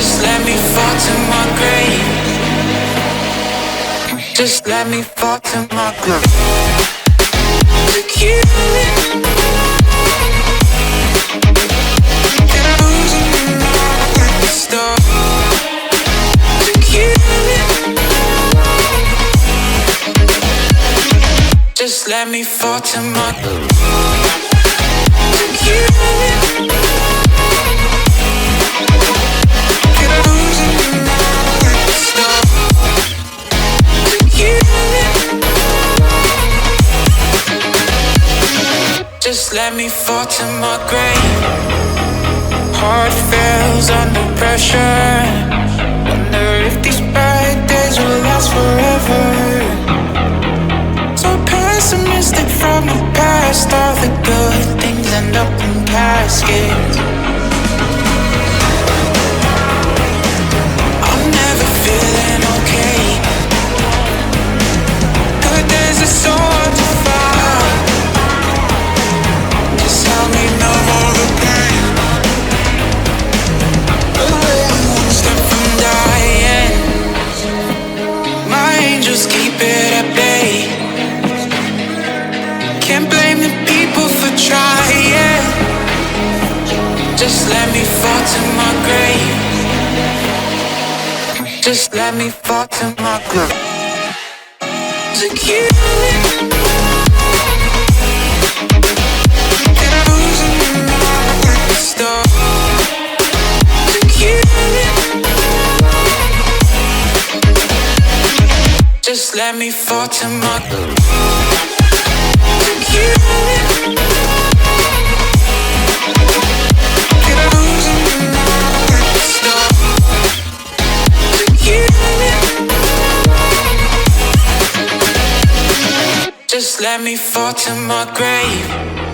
Just let me fall to my grave. Just let me fall to my grave. Took you in. Get losing my mind at the start. Took you in. Just let me fall to my grave. Took you in. Just let me fall to my grave. Heart fails under pressure. Wonder if these bad days will last forever. So pessimistic from the past. All the good things end up in caskets. I'm never feeling okay. Good days are so hard to find. Tell me no more the pain. I'm one step from dying. My angels keep it at bay. Can't blame the people for trying. Just let me fall to my grave. Just let me fall to my grave. Took you in. Just let me fall to my grave. Just let me fall to my grave.